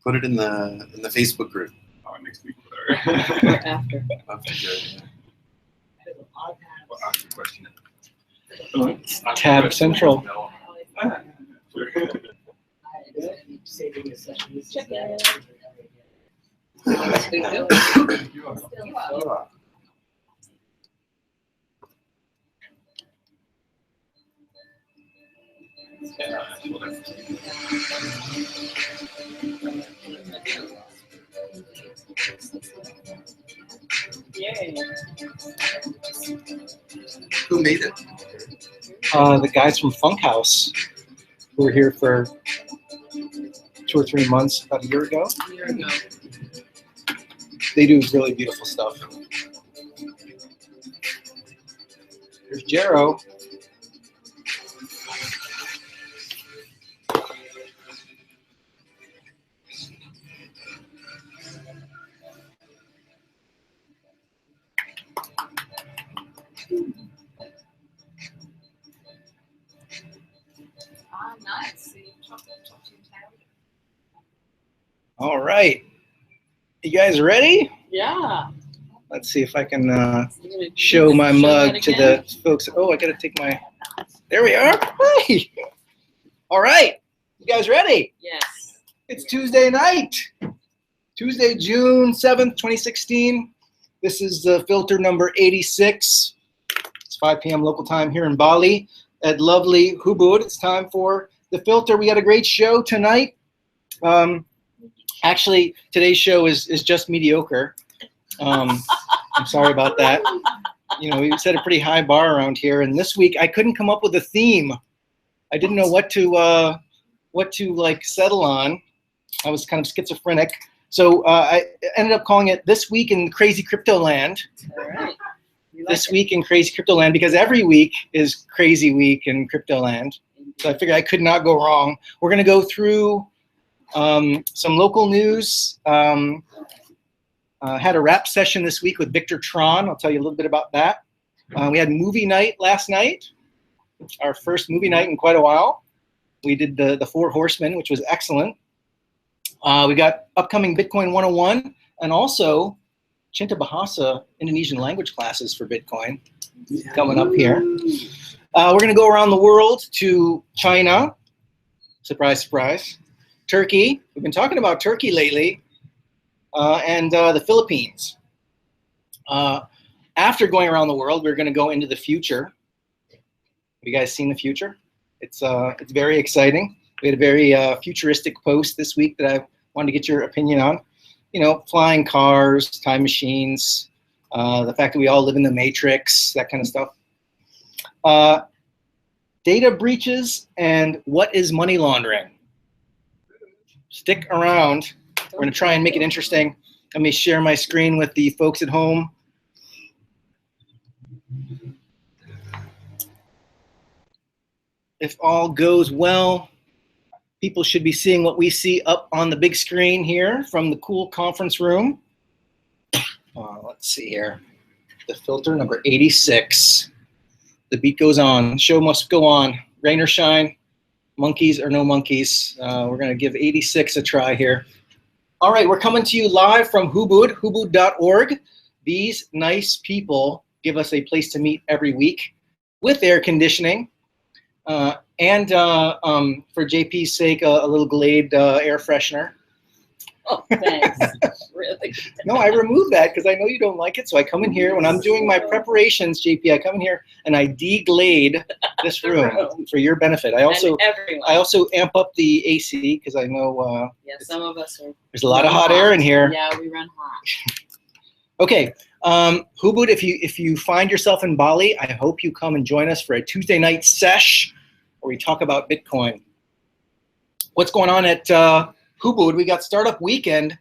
Put it in the Facebook group. Next week. Or after. After good, yeah. Well, ask the question. Tab Central. Check it. Yay. Who made it? The guys from Funkhouse who were here for 2 or 3 months, about a year ago. A year ago. They do really beautiful stuff. There's Jero. Nice. All right. You guys ready? Yeah. Let's see if I can show my mug to the folks. Oh, I got to take my... There we are. Hey. All right. You guys ready? Yes. It's Tuesday night. Tuesday, June 7th, 2016. This is filter number 86. It's 5 p.m. local time here in Bali at lovely Hubud. It's time for the filter. We got a great show tonight. Actually, today's show is just mediocre. I'm sorry about that. You know, we set a pretty high bar around here, and this week I couldn't come up with a theme. I didn't know what to like settle on. I was kind of schizophrenic, so I ended up calling it "This Week in Crazy Crypto Land." All right. This week in Crazy Crypto Land, because every week is Crazy Week in Crypto Land. So I figured I could not go wrong. We're going to go through some local news. Had a rap session this week with Victor Tron. I'll tell you a little bit about that. We had movie night last night, our first movie night in quite a while. We did the Four Horsemen, which was excellent. We got upcoming Bitcoin 101 and also Cinta Bahasa Indonesian language classes for Bitcoin coming up here. We're going to go around the world to China. Surprise, surprise. Turkey. We've been talking about Turkey lately. And the Philippines. After going around the world, we're going to go into the future. Have you guys seen the future? It's very exciting. We had a very futuristic post this week that I wanted to get your opinion on. You know, flying cars, time machines, the fact that we all live in the Matrix, that kind of stuff. Data breaches and what is money laundering? Stick around. We're going to try and make it interesting. Let me share my screen with the folks at home. If all goes well, people should be seeing what we see up on the big screen here from the cool conference room. Let's see here. The filter number 86. The beat goes on. Show must go on. Rain or shine, monkeys or no monkeys. We're going to give 86 a try here. All right, we're coming to you live from Hubud, hubud.org. These nice people give us a place to meet every week with air conditioning. And for JP's sake, a little Glade air freshener. Oh, thanks. Really? No, I removed that because I know you don't like it. So I come in here when I'm doing my preparations, JP. I come in here and I de-glade this room for your benefit. I also amp up the AC because I know yeah, some of us are. There's a lot of hot air in here. Yeah, we run hot. Okay, Hubud, if you find yourself in Bali, I hope you come and join us for a Tuesday night sesh where we talk about Bitcoin. What's going on at Hubud? We got Startup Weekend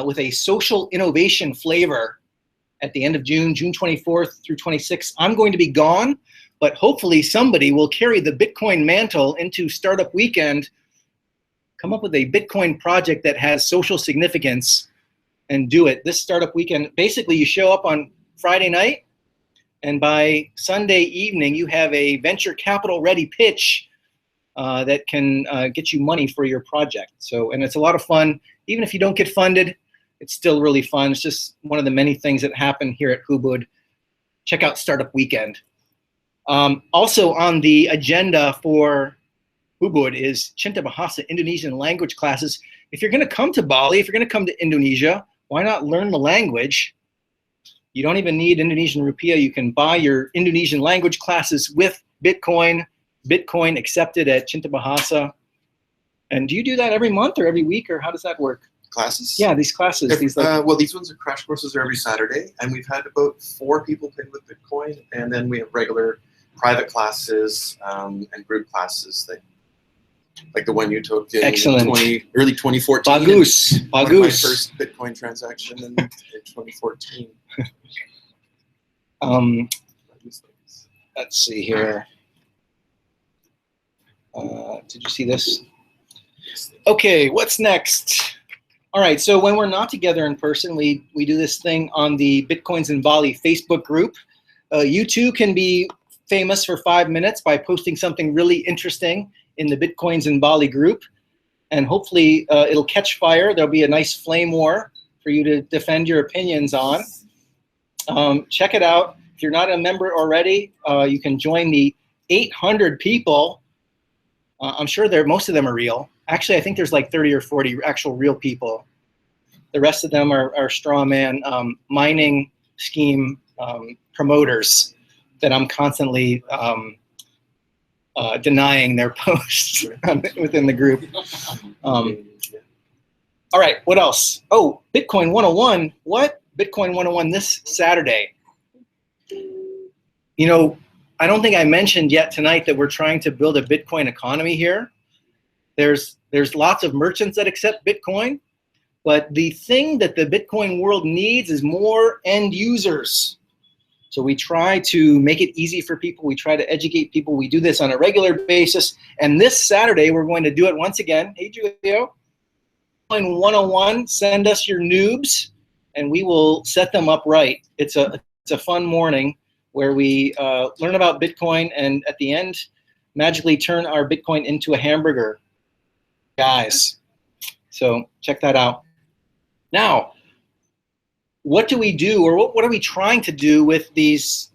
with a social innovation flavor at the end of June, June 24th through 26th. I'm going to be gone, but hopefully somebody will carry the Bitcoin mantle into Startup Weekend, come up with a Bitcoin project that has social significance and do it. This Startup Weekend, basically you show up on Friday night and by Sunday evening you have a venture capital ready pitch that can get you money for your project. So, and it's a lot of fun. Even if you don't get funded, it's still really fun. It's just one of the many things that happen here at Hubud. Check out Startup Weekend. Also on the agenda for Ubud is Cinta Bahasa Indonesian language classes. If you're going to come to Bali, if you're going to come to Indonesia, why not learn the language? You don't even need Indonesian rupiah. You can buy your Indonesian language classes with Bitcoin. Bitcoin accepted at Cinta Bahasa. And do you do that every month or every week, or how does that work? Classes? Yeah, these classes. Well, these ones are crash courses are every Saturday, and we've had about 4 people pay with Bitcoin, and then we have regular private classes and group classes that, like the one you took in Excellent. Early 2014. Bagus. My Bagus. first Bitcoin transaction in 2014. Let's see here. Did you see this? Okay, what's next? All right, so when we're not together in person, we do this thing on the Bitcoins in Bali Facebook group. You too can be famous for 5 minutes by posting something really interesting in the Bitcoins in Bali group, and hopefully it'll catch fire. There'll be a nice flame war for you to defend your opinions on. Check it out. If you're not a member already, you can join the 800 people. I'm sure most of them are real. Actually, I think there's like 30 or 40 actual real people. The rest of them are straw man mining scheme promoters that I'm constantly denying their posts within the group. All right, what else? Oh, Bitcoin 101. What? Bitcoin 101 this Saturday. You know, I don't think I mentioned yet tonight that we're trying to build a Bitcoin economy here. There's lots of merchants that accept Bitcoin, but the thing that the Bitcoin world needs is more end users. So we try to make it easy for people. We try to educate people. We do this on a regular basis. And this Saturday, we're going to do it once again. Hey, Julio. Bitcoin 101, send us your noobs, and we will set them up right. It's a fun morning where we learn about Bitcoin and at the end, magically turn our Bitcoin into a hamburger. Guys, so check that out. Now, what do we do, or what are we trying to do with these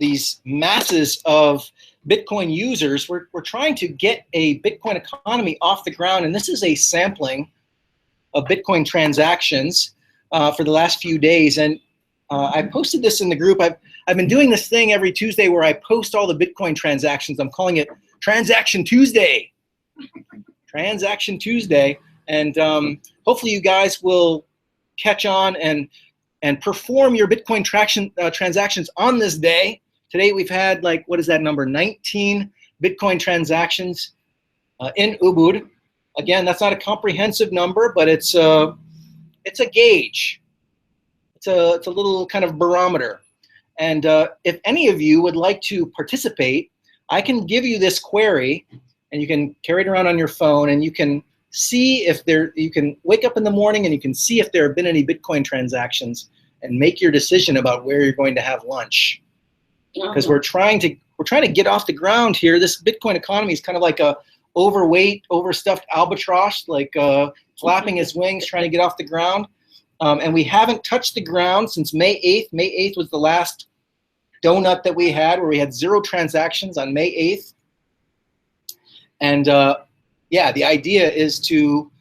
masses of Bitcoin users? We're trying to get a Bitcoin economy off the ground, and this is a sampling of Bitcoin transactions for the last few days. And I posted this in the group. I've been doing this thing every Tuesday where I post all the Bitcoin transactions. I'm calling it Transaction Tuesday. Transaction Tuesday. And hopefully you guys will catch on and perform your Bitcoin transactions on this day. Today we've had, like, what is that number? 19 Bitcoin transactions in Ubud. Again, that's not a comprehensive number, but it's a gauge. It's a little kind of barometer. And if any of you would like to participate, I can give you this query, and you can carry it around on your phone, and you can see if you can wake up in the morning and you can see if there have been any Bitcoin transactions and make your decision about where you're going to have lunch. Because we're trying to get off the ground here. This Bitcoin economy is kind of like a overweight, overstuffed albatross, like flapping its wings, trying to get off the ground. And we haven't touched the ground since May 8th. May 8th was the last donut that we had, where we had 0 transactions on May 8th. And yeah, the idea is to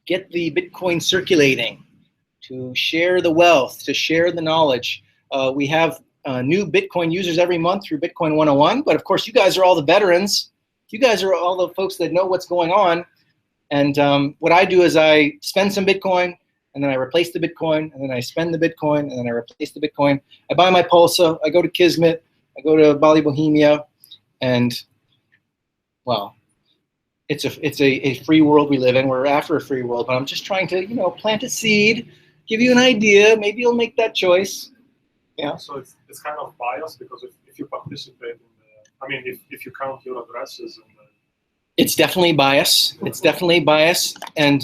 get the Bitcoin circulating, to share the wealth, to share the knowledge. We have new Bitcoin users every month through Bitcoin 101, but of course you guys are all the veterans. You guys are all the folks that know what's going on. And what I do is I spend some Bitcoin, and then I replace the Bitcoin, and then I spend the Bitcoin, and then I replace the Bitcoin. I buy my Pulsa, I go to Kismet, I go to Bali Bohemia, and, well, it's a free world we live in. We're after a free world, but I'm just trying to, plant a seed, give you an idea. Maybe you'll make that choice. Yeah. So it's kind of biased, because if you participate in if you count your addresses. It's definitely bias. It's definitely bias. And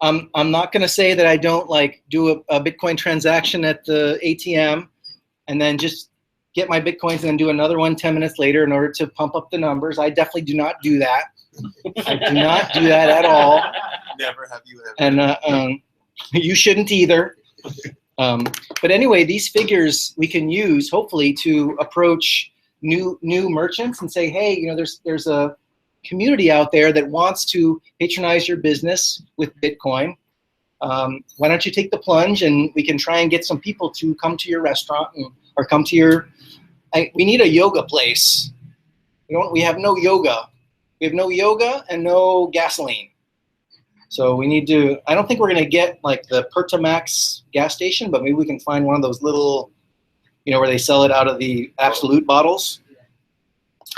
I'm not going to say that I don't do a Bitcoin transaction at the ATM and then just get my Bitcoins and then do another one 10 minutes later in order to pump up the numbers. I definitely do not do that. I do not do that at all. Never have you ever. And you shouldn't either. But anyway, these figures we can use hopefully to approach new merchants and say, hey, you know, there's a community out there that wants to patronize your business with Bitcoin. Why don't you take the plunge, and we can try and get some people to come to your restaurant or come to your. We need a yoga place. We have no yoga. We have no yoga and no gasoline. So we need to. I don't think we're gonna get like the Pertamax gas station, but maybe we can find one of those little, you know, where they sell it out of the Absolute bottles.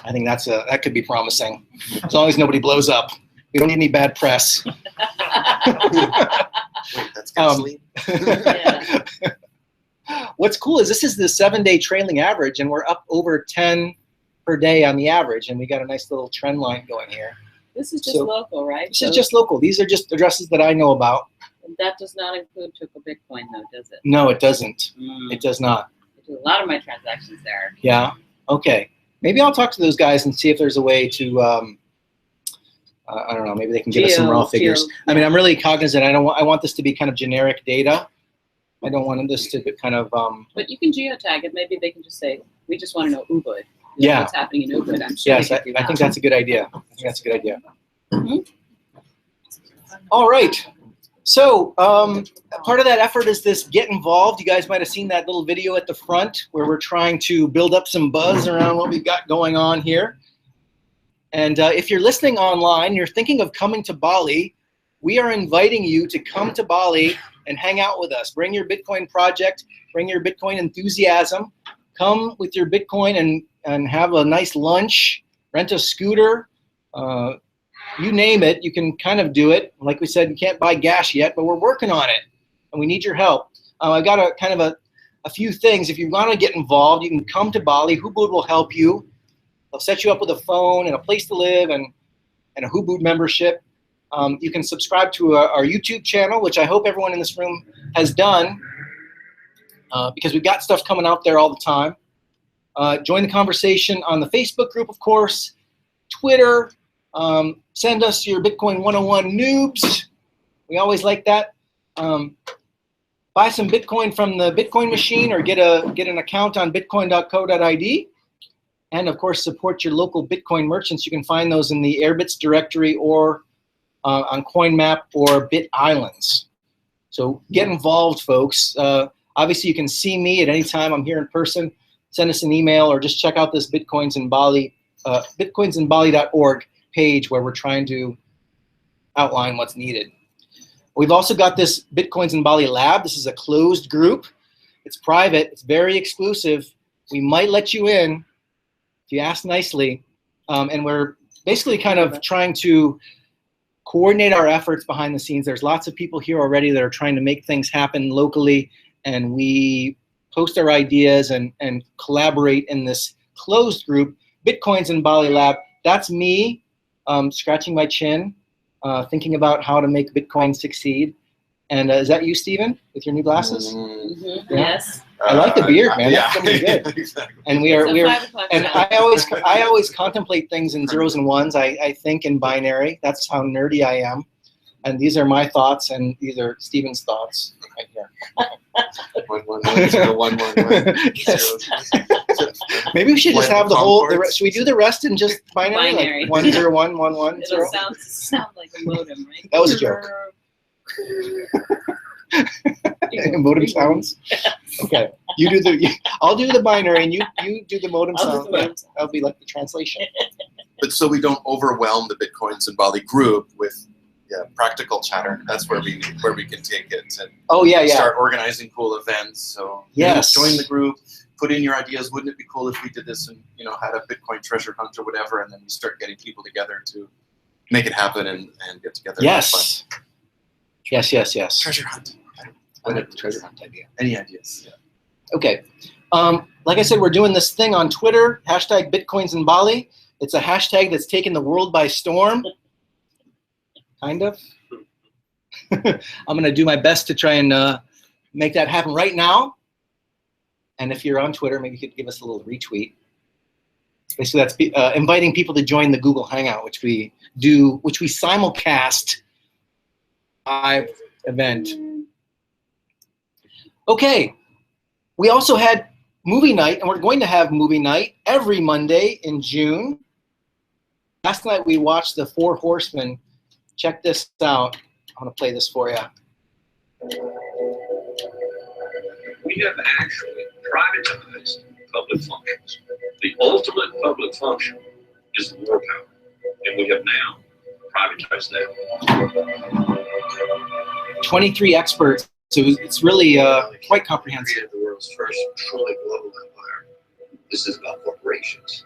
I think that could be promising, as long as nobody blows up. We don't need any bad press. Wait, that's gasoline. Yeah. What's cool is this is the 7-day trailing average, and we're up over 10 per day on the average, and we got a nice little trend line going here. This is just So, local, right? This is just local. These are just addresses that I know about. That does not include Tuco Bitcoin, though, does it? No, it doesn't. Mm. It does not. I do a lot of my transactions there. Yeah. Okay. Maybe I'll talk to those guys and see if there's a way to. I don't know. Maybe they can give us some raw figures. I mean, I'm really cognizant. I want this to be kind of generic data. I don't want this to be kind of. But you can geotag it. Maybe they can just say, we just want to know Ubud. Yeah. What's happening in Ubud? I'm sure Yes, they I could do that. think that's a good idea. I think that's a good idea. Mhm. All right. So part of that effort is this get involved. You guys might have seen that little video at the front where we're trying to build up some buzz around what we've got going on here. And if you're listening online, you're thinking of coming to Bali, we are inviting you to come to Bali and hang out with us. Bring your Bitcoin project, bring your Bitcoin enthusiasm, come with your Bitcoin and have a nice lunch, rent a scooter, you name it, you can kind of do it. Like we said, you can't buy gas yet, but we're working on it, and we need your help. I've got a few things. If you want to get involved, you can come to Bali. Hubud will help you. They'll set you up with a phone and a place to live and a Hubud membership. You can subscribe to our YouTube channel, which I hope everyone in this room has done, because we've got stuff coming out there all the time. Join the conversation on the Facebook group, of course, Twitter. Send us your Bitcoin 101 noobs. We always like that. Buy some Bitcoin from the Bitcoin machine, or get an account on bitcoin.co.id. And of course, support your local Bitcoin merchants. You can find those in the Airbits directory or on CoinMap or Bit Islands. So get involved, folks. Obviously, you can see me at any time. I'm here in person. Send us an email or just check out this Bitcoins in Bali, bitcoinsinbali.org page where we're trying to outline what's needed. We've also got this Bitcoins in Bali lab. This is a closed group. It's private. It's very exclusive. We might let you in if you ask nicely. And we're basically kind of trying to coordinate our efforts behind the scenes. There's lots of people here already that are trying to make things happen locally, and we post our ideas and collaborate in this closed group, Bitcoins in Bali lab. That's me. Scratching my chin, thinking about how to make Bitcoin succeed. And is that you, Stephen, with your new glasses? Mm-hmm. Yeah. Yes. I like the beard, man. Yeah, That's pretty good. exactly. And It's a 5 o'clock and show. I always contemplate things in zeros and ones. I think in binary. That's how nerdy I am. And these are my thoughts, and these are Stephen's thoughts right here. 1 1 1 0 1 1 1 Yes. 0. Maybe we should just Like have the whole. Concords? Should we do the rest in just binary? Binary. Like 1 0 1 1 1 0. It'll sound like a modem, right? That was a joke. Modem sounds. Okay, I'll do the binary, and you do the modem I'll do sound. the modem sound. That'll be like the translation. But so we don't overwhelm the Bitcoins in Bali group with practical chatter. That's where we can take it and Oh yeah. start organizing cool events. So Yes. join the group, put in your ideas. Wouldn't it be cool if we did this and had a Bitcoin treasure hunt or whatever, and then we start getting people together to make it happen and get together. and have fun. Yes. Treasure hunt. I like the treasure hunt idea. Any ideas? Yeah. Okay. Like I said, we're doing this thing on Twitter, hashtag Bitcoins in Bali. It's a hashtag that's taken the world by storm. Kind of. I'm going to do my best to try and make that happen right now. And if you're on Twitter, maybe you could give us a little retweet. Basically, that's inviting people to join the Google Hangout, which we simulcast live event. Okay, we also had movie night, and we're going to have movie night every Monday in June. Last night we watched The Four Horsemen. Check this out. I'm going to play this for you. We have actually privatized public functions. The ultimate public function is the war power, and we have now privatized that. 23 experts. So it's really quite comprehensive. Created the world's first truly global empire. This is about corporations.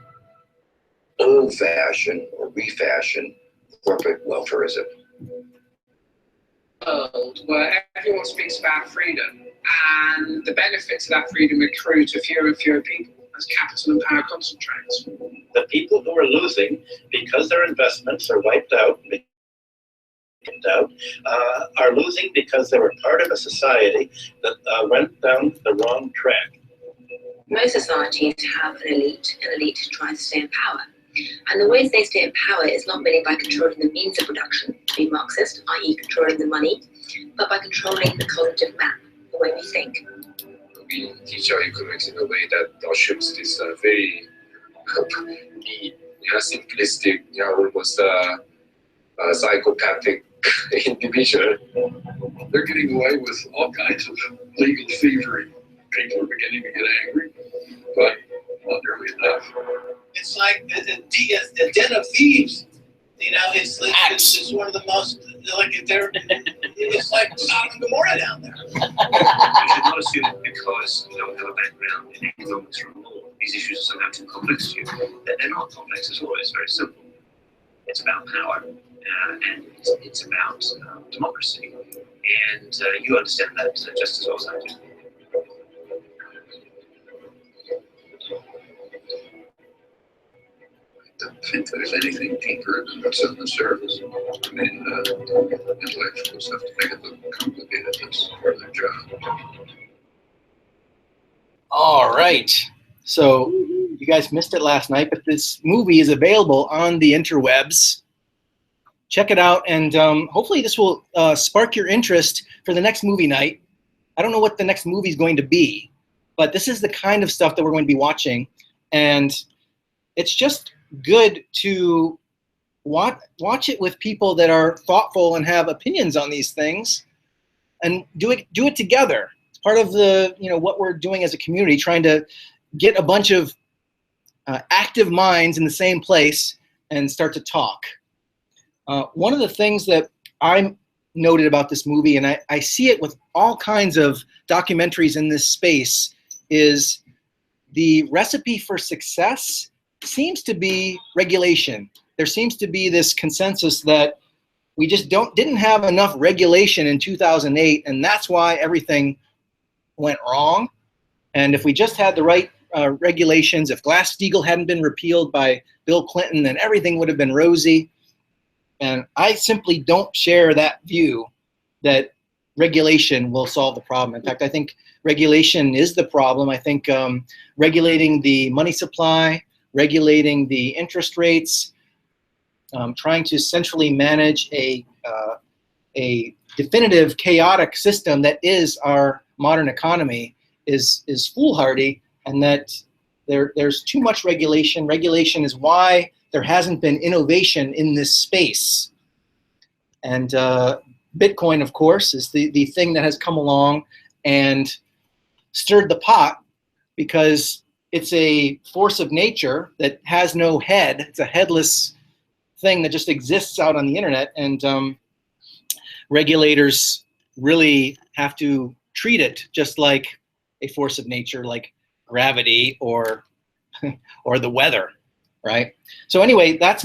Old-fashioned or refashioned corporate welfareism. Where everyone speaks about freedom, and the benefits of that freedom accrue to fewer and fewer people as capital and power concentrates. The people who are losing because their investments are wiped out, are losing because they were part of a society that went down the wrong track. Most societies have an elite who tries to stay in power. And the ways they stay in power is not merely by controlling the means of production, being Marxist, i.e. controlling the money, but by controlling the cognitive map, the way we think. We teach our economics in a way that assumes this very neat, simplistic, almost psychopathic individual. They're getting away with all kinds of legal thievery. People are beginning to get angry, but not nearly enough. It's like a den of thieves. You know, it's one of the most, it's like Sodom and Gomorrah down there. You should not assume that because you don't have a background in economics or law, these issues are somehow too complex to you. They're not complex at all. It's very simple. It's about power, and it's about democracy. And you understand that just as well as I do. I don't think there's anything deeper than what's on the surface. I mean, intellectuals have to make it look complicated. That's part of their job. All right. So you guys missed it last night, but this movie is available on the interwebs. Check it out, and hopefully this will spark your interest for the next movie night. I don't know what the next movie is going to be, but this is the kind of stuff that we're going to be watching, and it's just good to watch it with people that are thoughtful and have opinions on these things, and do it together. It's part of the what we're doing as a community, trying to get a bunch of active minds in the same place and start to talk. One of the things that I noted about this movie, and I see it with all kinds of documentaries in this space, is the recipe for success seems to be regulation. There seems to be this consensus that we just didn't have enough regulation in 2008, and that's why everything went wrong. And if we just had the right regulations, if Glass-Steagall hadn't been repealed by Bill Clinton, then everything would have been rosy. And I simply don't share that view that regulation will solve the problem. In fact, I think regulation is the problem. I think regulating the money supply, regulating the interest rates, trying to centrally manage a definitive chaotic system that is our modern economy is foolhardy, and that there's too much regulation. Regulation is why there hasn't been innovation in this space. And Bitcoin, of course, is the thing that has come along and stirred the pot, because it's a force of nature that has no head. It's a headless thing that just exists out on the internet, and regulators really have to treat it just like a force of nature, like gravity or the weather, right? So anyway, that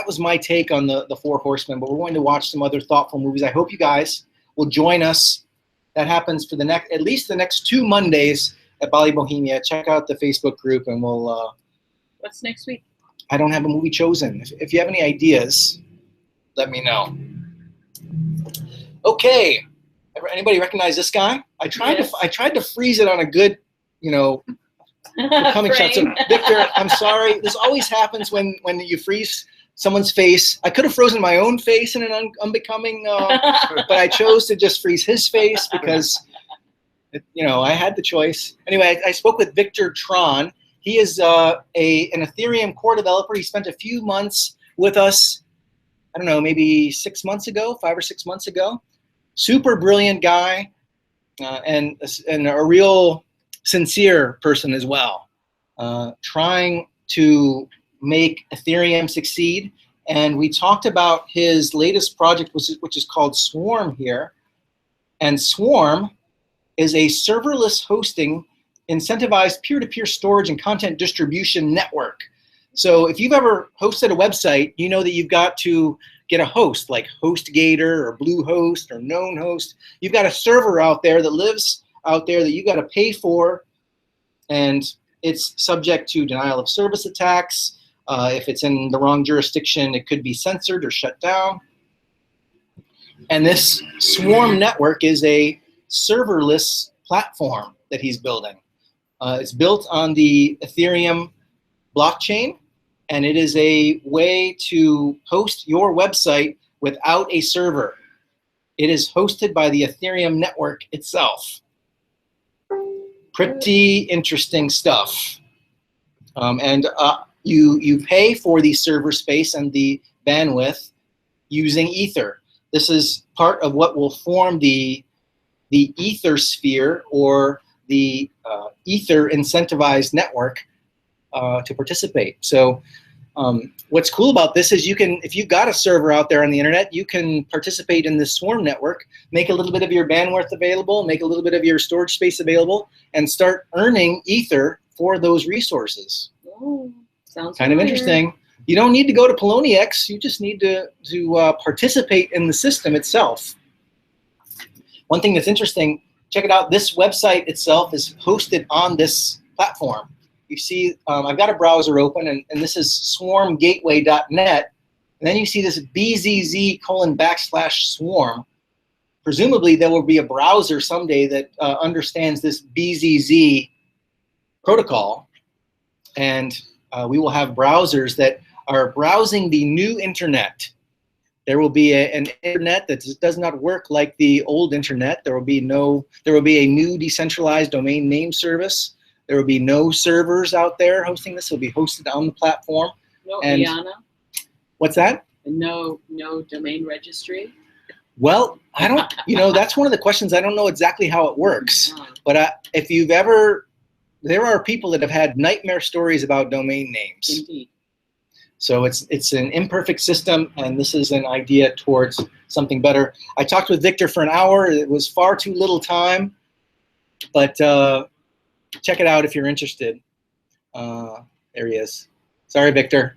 was my take on the Four Horsemen, but we're going to watch some other thoughtful movies. I hope you guys will join us. That happens for at least the next 2 Mondays at Bali Bohemia. Check out the Facebook group, and we'll. What's next week? I don't have a movie chosen. If you have any ideas, let me know. Okay, anybody recognize this guy? I tried to freeze it on a good, the coming shot. So Frame. Victor, I'm sorry. This always happens when you freeze someone's face. I could have frozen my own face in an unbecoming, but I chose to just freeze his face because, I had the choice. Anyway, I spoke with Victor Tron. He is an Ethereum core developer. He spent a few months with us, I don't know, maybe 6 months ago, 5 or 6 months ago. Super brilliant guy, and a real sincere person as well, trying to make Ethereum succeed. And we talked about his latest project, which is called Swarm here. And Swarm is a serverless hosting incentivized peer-to-peer storage and content distribution network. So if you've ever hosted a website, you know that you've got to get a host like HostGator or Bluehost or KnownHost. You've got a server out there that lives out there that you got to pay for, and it's subject to denial of service attacks. If it's in the wrong jurisdiction, it could be censored or shut down. And this Swarm network is a serverless platform that he's building. It's built on the Ethereum blockchain, and it is a way to host your website without a server. It is hosted by the Ethereum network itself. Pretty interesting stuff. You pay for the server space and the bandwidth using Ether. This is part of what will form the Ether sphere, or the Ether incentivized network to participate. So what's cool about this is if you've got a server out there on the internet, you can participate in this Swarm network, make a little bit of your bandwidth available, make a little bit of your storage space available, and start earning Ether for those resources. Oh, sounds kind of interesting. You don't need to go to Poloniex. You just need to participate in the system itself. One thing that's interesting, check it out. This website itself is hosted on this platform. You see, I've got a browser open, and this is swarmgateway.net. And then you see this BZZ://swarm. Presumably, there will be a browser someday that understands this BZZ protocol. And we will have browsers that are browsing the new internet. There will be an internet that does not work like the old internet. There will be a new decentralized domain name service. There will be no servers out there hosting this. It will be hosted on the platform. No and IANA? What's that? No domain registry? Well, I don't, that's one of the questions. I don't know exactly how it works. But if you've ever, there are people that have had nightmare stories about domain names. Indeed. So it's an imperfect system, and this is an idea towards something better. I talked with Victor for an hour. It was far too little time, but check it out if you're interested. There he is. Sorry, Victor.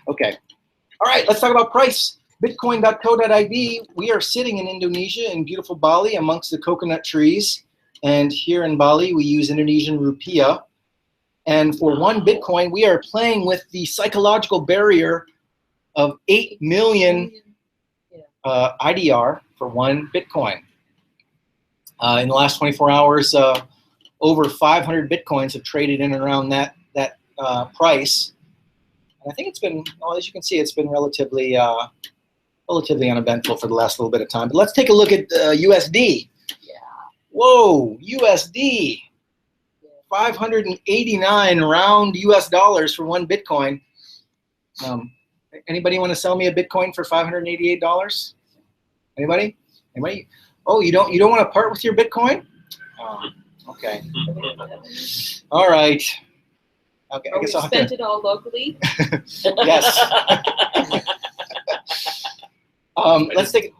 Okay. All right, let's talk about price. Bitcoin.co.id. We are sitting in Indonesia, in beautiful Bali, amongst the coconut trees. And here in Bali, we use Indonesian rupiah. And for one Bitcoin, we are playing with the psychological barrier of 8 million IDR for one Bitcoin. In the last 24 hours, over 500 Bitcoins have traded in and around that price. And I think it's been, well, as you can see, it's been relatively uneventful for the last little bit of time. But let's take a look at USD. Yeah. Whoa, USD. 589 round US dollars for one Bitcoin. Anybody want to sell me a Bitcoin for $588? Anybody? Anybody? Oh, you don't want to part with your Bitcoin? Oh, okay. All right. Okay, I guess I'll have to. Spent it all locally. Yes. Let's take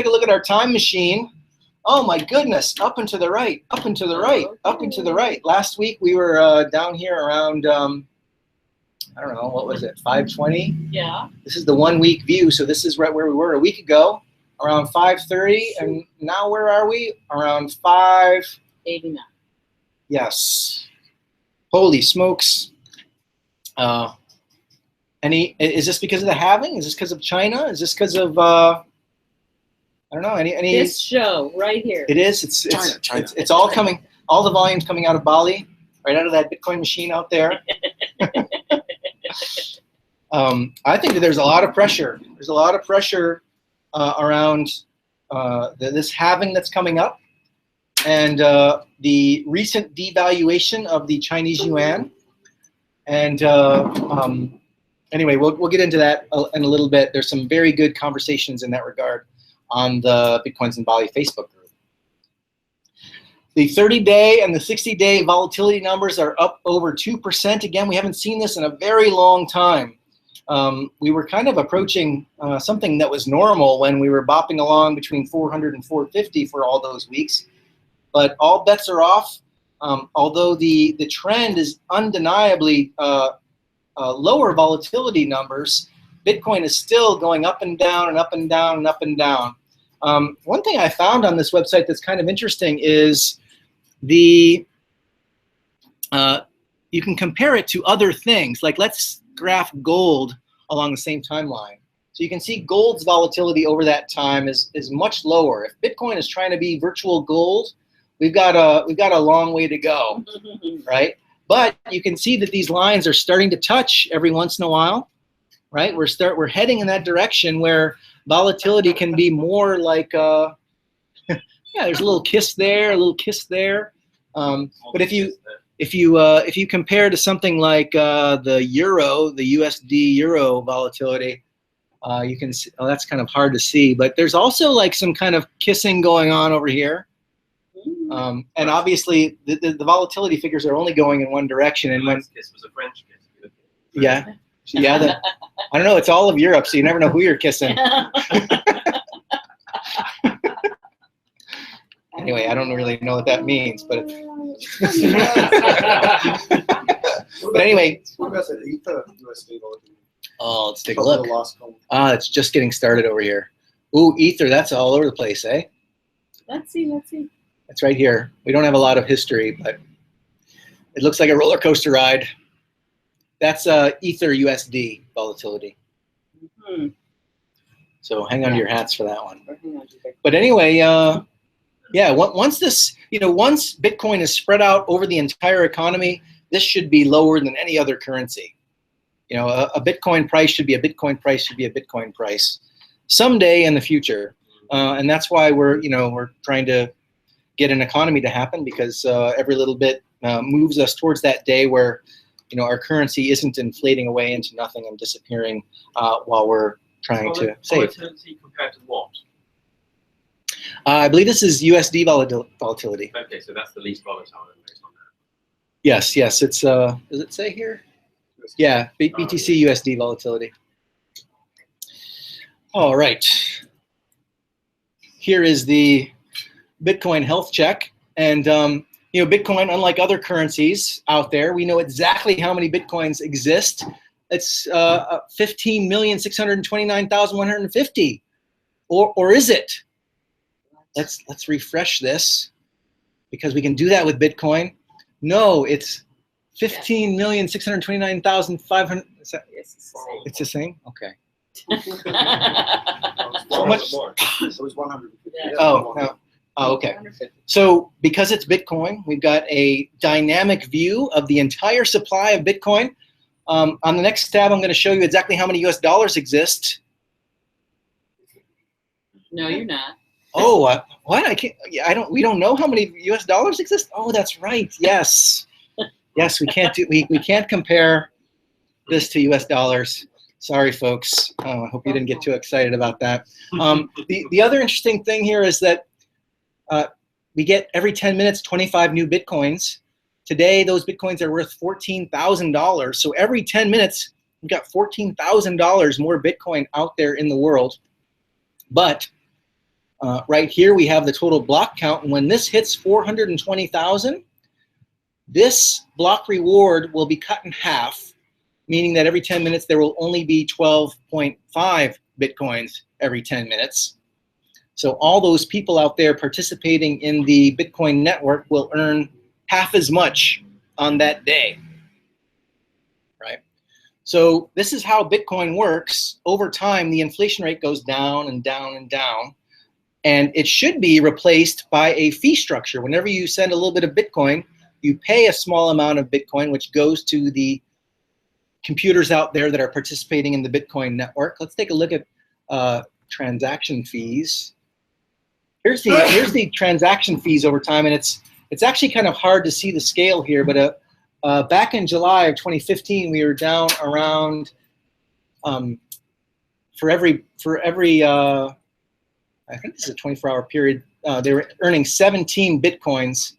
a look at our time machine. Oh my goodness, up and to the right, up and to the right, up and to the right. Last week we were down here around, I don't know, what was it, 520? Yeah. This is the 1 week view, so this is right where we were a week ago, around 530, and now where are we? Around 589. Yes. Holy smokes. Is this because of the halving? Is this because of China? Is this because of I don't know, any this show right here. It is. It's China. It's all coming. All the volume's coming out of Bali. right out of that Bitcoin machine out there. I think that there's a lot of pressure. There's a lot of pressure around this halving that's coming up, and the recent devaluation of the Chinese yuan. And anyway, we'll get into that in a little bit. There's some very good conversations in that regard on the Bitcoins in Bali Facebook group. The 30-day and the 60-day volatility numbers are up over 2%. Again, we haven't seen this in a very long time. We were kind of approaching something that was normal when we were bopping along between 400 and 450 for all those weeks. But all bets are off. Although the trend is undeniably lower volatility numbers, Bitcoin is still going up and down and up and down and up and down. One thing I found on this website that's kind of interesting is you can compare it to other things. Like, let's graph gold along the same timeline. So you can see gold's volatility over that time is much lower. If Bitcoin is trying to be virtual gold, we've got a long way to go, right? But you can see that these lines are starting to touch every once in a while, right? We're heading in that direction where volatility can be more like yeah, there's a little kiss there, a little kiss there. But if you compare to something like the euro, the USD euro volatility, you can see, oh, that's kind of hard to see, but there's also like some kind of kissing going on over here. And obviously the volatility figures are only going in one direction. And when kiss was a French kiss. Yeah, I don't know. It's all of Europe, so you never know who you're kissing. Anyway, I don't really know what that means, but. But anyway. Oh, let's take a look. It's just getting started over here. Ooh, Ether, that's all over the place, eh? Let's see. It's right here. We don't have a lot of history, but it looks like a roller coaster ride. That's Ether USD volatility. Mm-hmm. So hang on to your hats for that one. But anyway, yeah, once Bitcoin is spread out over the entire economy, this should be lower than any other currency. A Bitcoin price should be a Bitcoin price should be a Bitcoin price someday in the future, and that's why we're trying to get an economy to happen, because every little bit moves us towards that day where our currency isn't inflating away into nothing and disappearing while we're trying to save. Volatility compared to what? I believe this is USD volatility. Okay, so that's the least volatile based on that. Yes, it's does it say here? Yeah, BTC USD volatility. All right. Here is the Bitcoin health check, and Bitcoin, unlike other currencies out there, we know exactly how many Bitcoins exist. It's 15,629,150, or is it? Let's refresh this, because we can do that with Bitcoin. No, it's 15,629,500. It's the same. Okay. So much more. It was 100. Oh, no. Oh, okay. So because it's Bitcoin, we've got a dynamic view of the entire supply of Bitcoin. On the next tab, I'm going to show you exactly how many US dollars exist. No, you're not. Oh, what? I can't. We don't know how many US dollars exist. Oh, that's right. Yes, yes. We can't compare this to US dollars. Sorry, folks. I hope you didn't get too excited about that. The other interesting thing here is that we get every 10 minutes 25 new Bitcoins. Today, those Bitcoins are worth $14,000. So every 10 minutes, we've got $14,000 more Bitcoin out there in the world. But right here, we have the total block count. And when this hits 420,000, this block reward will be cut in half, meaning that every 10 minutes, there will only be 12.5 Bitcoins every 10 minutes. So all those people out there participating in the Bitcoin network will earn half as much on that day, right? So this is how Bitcoin works. Over time, the inflation rate goes down and down and down, and it should be replaced by a fee structure. Whenever you send a little bit of Bitcoin, You pay a small amount of Bitcoin, which goes to the computers out there that are participating in the Bitcoin network. Let's take a look at transaction fees. Here's the transaction fees over time, and it's actually kind of hard to see the scale here, but back in July of 2015, we were down around for every I think this is a 24-hour period. They were earning 17 Bitcoins,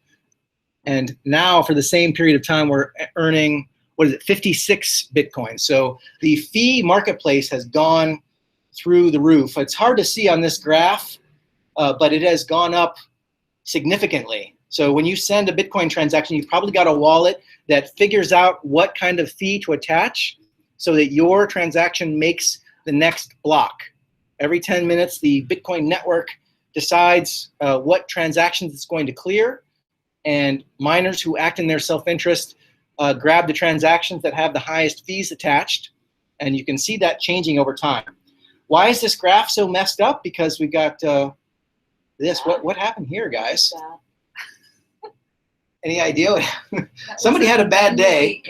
and now for the same period of time, we're earning, 56 Bitcoins. So the fee marketplace has gone through the roof. It's hard to see on this graph, but it has gone up significantly. So when you send a Bitcoin transaction, you've probably got a wallet that figures out what kind of fee to attach so that your transaction makes the next block. Every 10 minutes, the Bitcoin network decides what transactions it's going to clear, and miners who act in their self-interest grab the transactions that have the highest fees attached, and you can see that changing over time. Why is this graph so messed up? Because we've got this. What happened here, guys? Any idea? Somebody had a bad day.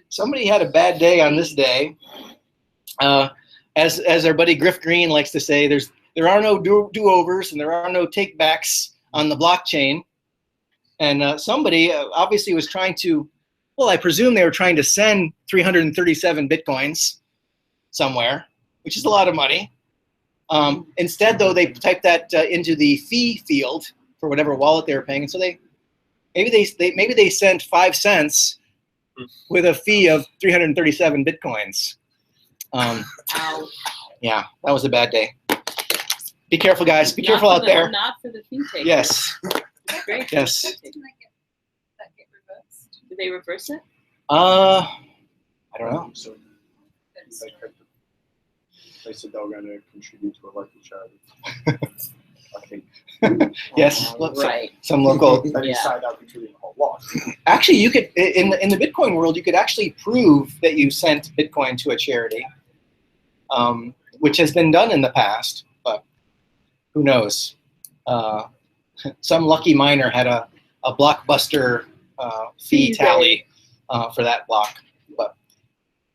Somebody had a bad day on this day. As our buddy Griff Green likes to say, there are no do-overs and there are no take-backs on the blockchain. And somebody obviously was trying to, well, I presume they were trying to send 337 Bitcoins somewhere, which is a lot of money. Instead, though, they typed that into the fee field for whatever wallet they were paying, and so maybe they sent 5 cents with a fee of 337 Bitcoins. Yeah, that was a bad day. Be careful, guys. Be careful out there. Not for the fee taker. Yes. Great. Yes. Did that get reversed? Did they reverse it? I don't know. So they said they were going to contribute to a local charity. I think. Yes. Right. Some local. They decided they'll contribute a whole lot. Actually, you could in the Bitcoin world, you could actually prove that you sent Bitcoin to a charity, which has been done in the past. But who knows? Some lucky miner had a blockbuster fee tally for that block. But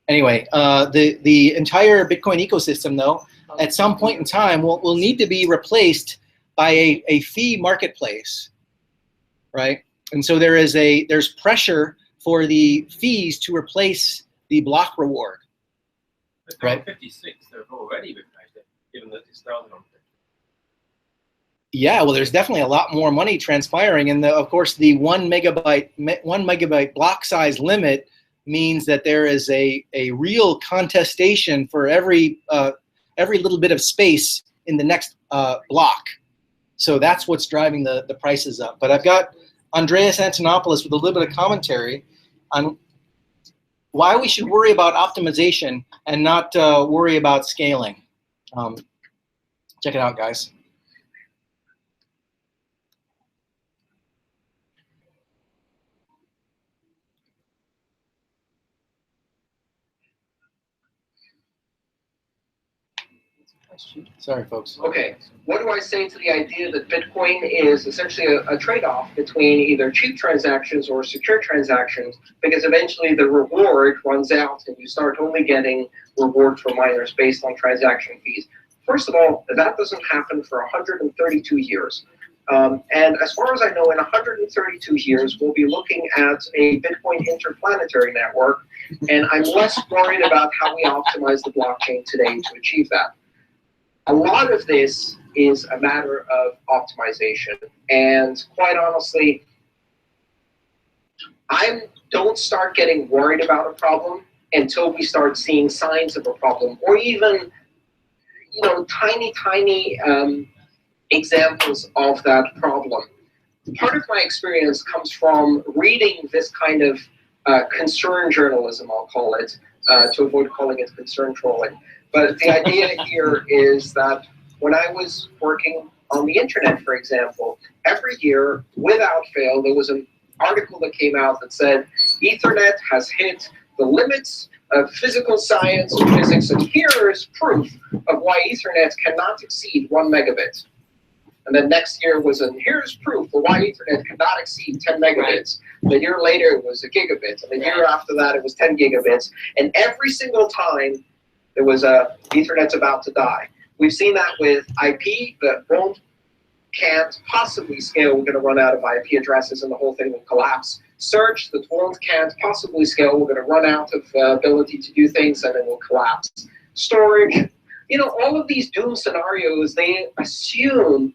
anyway, the entire Bitcoin ecosystem, though, at some point in time, will need to be replaced by a fee marketplace, right? And so there's pressure for the fees to replace the block reward. But right? 56, they've already replaced it, given that it started on 50. Yeah, well, there's definitely a lot more money transpiring, and of course, the 1 megabyte block size limit means that there is a real contestation for every little bit of space in the next block. So that's what's driving the prices up. But I've got Andreas Antonopoulos with a little bit of commentary on why we should worry about optimization and not worry about scaling. Check it out, guys. Sorry, folks. Okay, what do I say to the idea that Bitcoin is essentially a trade-off between either cheap transactions or secure transactions, because eventually the reward runs out and you start only getting reward for miners based on transaction fees? First of all, that doesn't happen for 132 years. And as far as I know, in 132 years, we'll be looking at a Bitcoin interplanetary network, and I'm less worried about how we optimize the blockchain today to achieve that. A lot of this is a matter of optimization, and quite honestly, I don't start getting worried about a problem until we start seeing signs of a problem, or even, tiny examples of that problem. Part of my experience comes from reading this kind of concern journalism, I'll call it, to avoid calling it concern trolling. But the idea here is that when I was working on the internet, for example, every year, without fail, there was an article that came out that said, Ethernet has hit the limits of physical science and physics, and here is proof of why Ethernet cannot exceed 1 megabit. And then next year was here's proof the wide Ethernet could not exceed 10 megabits. The year later it was a gigabit. And the year after that it was 10 gigabits. And every single time there was Ethernet's about to die. We've seen that with IP that can't possibly scale. We're going to run out of IP addresses and the whole thing will collapse. Search that can't possibly scale. We're going to run out of ability to do things and it will collapse. Storage, all of these doom scenarios, they assume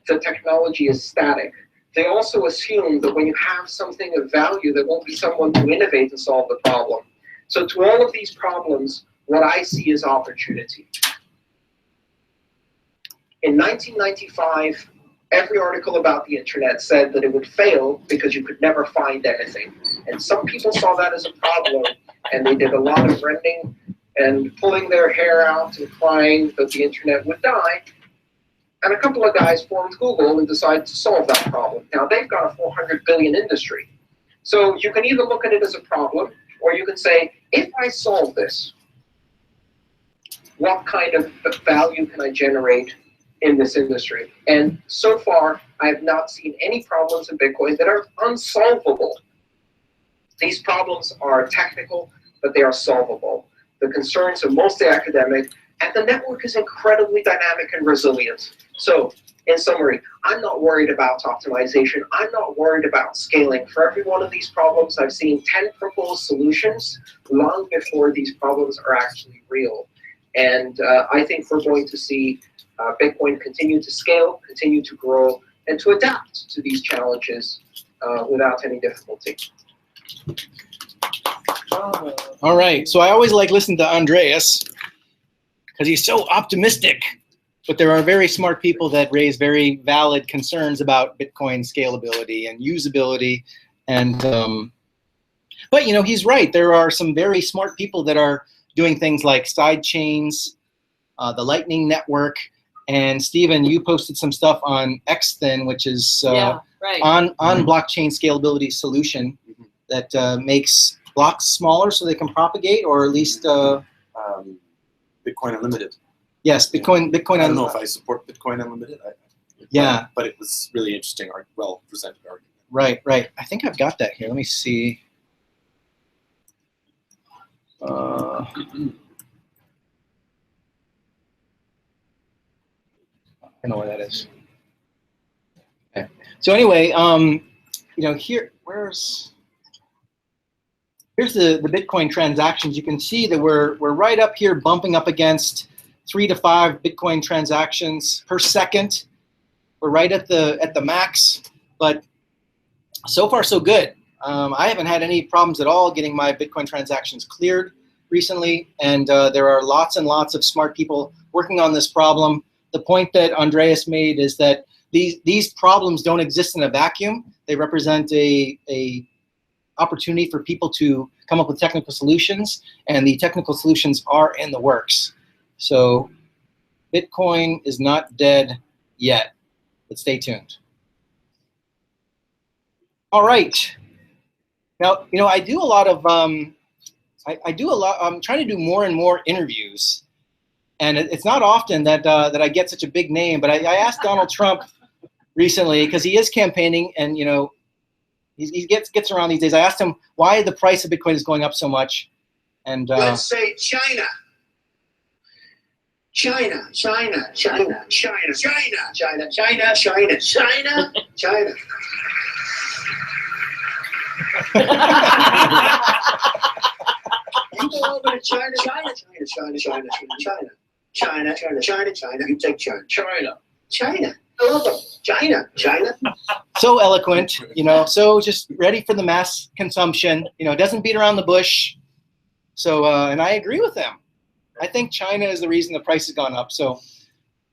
the technology is static. They also assume that when you have something of value, there won't be someone to innovate and solve the problem. So to all of these problems, what I see is opportunity. In 1995, every article about the internet said that it would fail because you could never find anything. And some people saw that as a problem, and they did a lot of rending and pulling their hair out and crying that the internet would die. And a couple of guys formed Google and decided to solve that problem. Now they've got a 400 billion industry. So you can either look at it as a problem, or you can say, if I solve this, what kind of value can I generate in this industry? And so far, I have not seen any problems in Bitcoin that are unsolvable. These problems are technical, but they are solvable. The concerns are mostly academic, and the network is incredibly dynamic and resilient. So, in summary, I'm not worried about optimization. I'm not worried about scaling. For every one of these problems, I've seen 10 proposed solutions long before these problems are actually real. And I think we're going to see Bitcoin continue to scale, continue to grow, and to adapt to these challenges without any difficulty. All right, so I always like listening to Andreas because he's so optimistic. But there are very smart people that raise very valid concerns about Bitcoin scalability and usability. And but he's right. There are some very smart people that are doing things like side chains, the Lightning Network, and Stephen, you posted some stuff on XThin, which is on blockchain scalability solution that makes blocks smaller so they can propagate, or at least Bitcoin Unlimited. Yes, Bitcoin. I don't know if I support Bitcoin Unlimited. But it was really interesting, well presented argument. Right. I think I've got that here. Let me see. I know where that is. Okay. So anyway, here's the Bitcoin transactions. You can see that we're right up here, bumping up against 3 to 5 Bitcoin transactions per second. We're right at the max, but so far so good. I haven't had any problems at all getting my Bitcoin transactions cleared recently, and there are lots and lots of smart people working on this problem. The point that Andreas made is that these problems don't exist in a vacuum. They represent a opportunity for people to come up with technical solutions, and the technical solutions are in the works. So Bitcoin is not dead yet, but stay tuned. All right. Now, I do a lot of, I'm trying to do more and more interviews. And it's not often that I get such a big name, but I asked Donald Trump recently, because he is campaigning, and he gets around these days. I asked him why the price of Bitcoin is going up so much. And let's say China. China. You go over to China. You take China. I love them. China. So eloquent, so just ready for the mass consumption. Doesn't beat around the bush. So, and I agree with him. I think China is the reason the price has gone up. So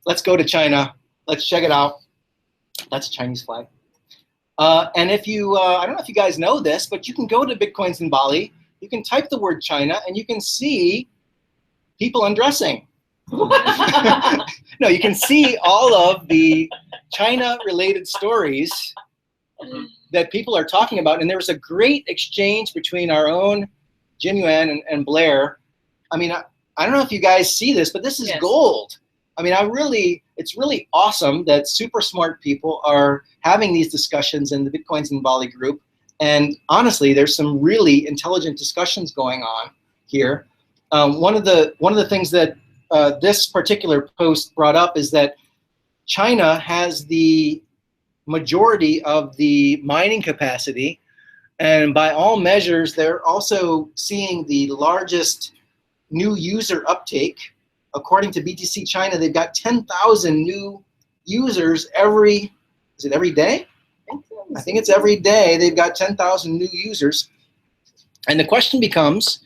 let's go to China. Let's check it out. That's a Chinese flag. And if you, I don't know if you guys know this, but you can go to Bitcoins in Bali. You can type the word China, and you can see people undressing. No, you can see all of the China-related stories that people are talking about. And there was a great exchange between our own Jin Yuan and Blair. I mean, I don't know if you guys see this, but this is gold. I mean, it's really awesome that super smart people are having these discussions in the Bitcoins in Bali group. And honestly, there's some really intelligent discussions going on here. One of the things that this particular post brought up is that China has the majority of the mining capacity, and by all measures, they're also seeing the largest new user uptake. According to BTC China, they've got 10,000 new users every day? I think it's every day. They've got 10,000 new users. And the question becomes,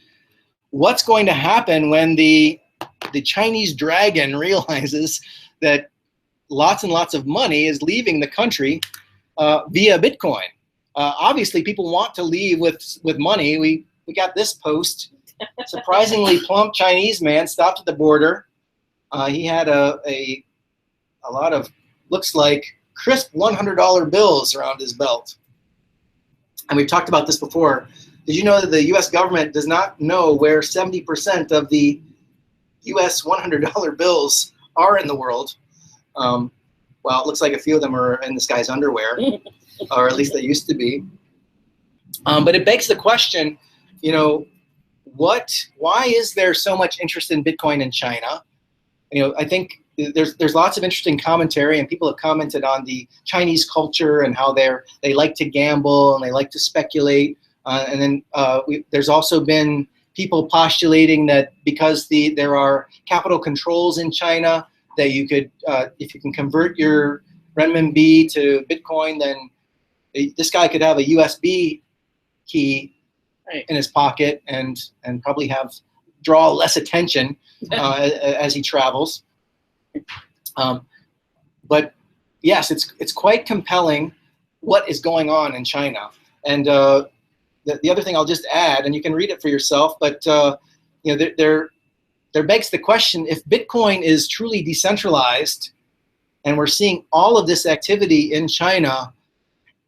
what's going to happen when the Chinese dragon realizes that lots and lots of money is leaving the country via Bitcoin? Obviously, people want to leave with money. We got this post. Surprisingly plump Chinese man stopped at the border. He had a lot of, looks like, crisp $100 bills around his belt. And we've talked about this before. Did you know that the U.S. government does not know where 70% of the U.S. $100 bills are in the world? Well, it looks like a few of them are in this guy's underwear, or at least they used to be. But it begs the question, you know, why is there so much interest in Bitcoin in China? You know, I think there's lots of interesting commentary, and people have commented on the Chinese culture and how they like to gamble and they like to speculate. And then there's also been people postulating that because there are capital controls in China, that you could, if you can convert your renminbi to Bitcoin, then this guy could have a USB key in his pocket and probably draw less attention as he travels. But yes, it's quite compelling what is going on in China. And the other thing I'll just add, and you can read it for yourself, but you know, there begs the question, if Bitcoin is truly decentralized and we're seeing all of this activity in China,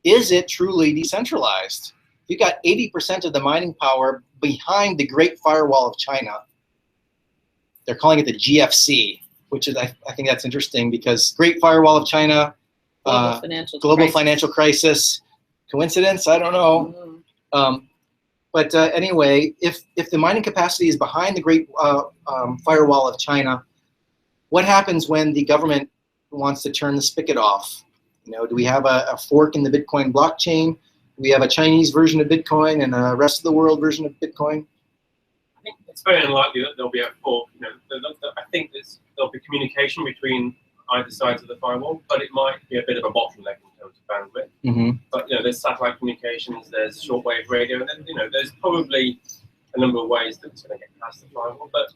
is it truly decentralized? You got 80% of the mining power behind the Great Firewall of China. They're calling it the GFC, which is, I think that's interesting because Great Firewall of China, global financial crisis. Coincidence? I don't know. But anyway, if the mining capacity is behind the Great Firewall of China, what happens when the government wants to turn the spigot off? You know, do we have a fork in the Bitcoin blockchain? Do we have a Chinese version of Bitcoin and a rest of the world version of Bitcoin? I think it's very unlikely that there'll be a fork. You know, I think there'll be communication between either sides of the firewall, but it might be a bit of a bottleneck in terms of bandwidth. Mm-hmm. But you know, there's satellite communications, there's shortwave radio, and then you know, there's probably a number of ways that it's going to get past the firewall. But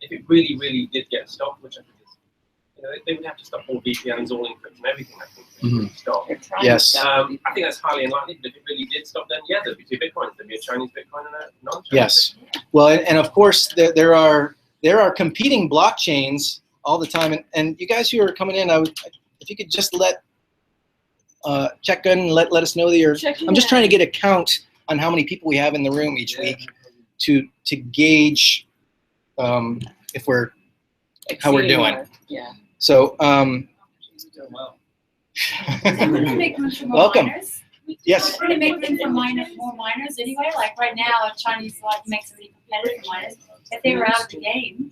if it really, really did get stopped, which I think is, you know, they would have to stop all VPNs, all encryption, everything. I think Mm-hmm. stop. Yes. I think that's highly unlikely. But if it really did stop, then yeah, there'd be two Bitcoins. There'd be a Chinese Bitcoin and a non-Chinese. Yes. Bitcoin. Well, and of course there are competing blockchains all the time. And you guys who are coming in, if you could just check in and let us know that you're. I'm just trying to get a count on how many people we have in the room each week to gauge if we're how we're doing. Yeah. So Make room for more welcome. miners. Yes. We're going to make room for more miners anyway. Like right now, if Chinese like makes it really competitive for miners, if they were out of the game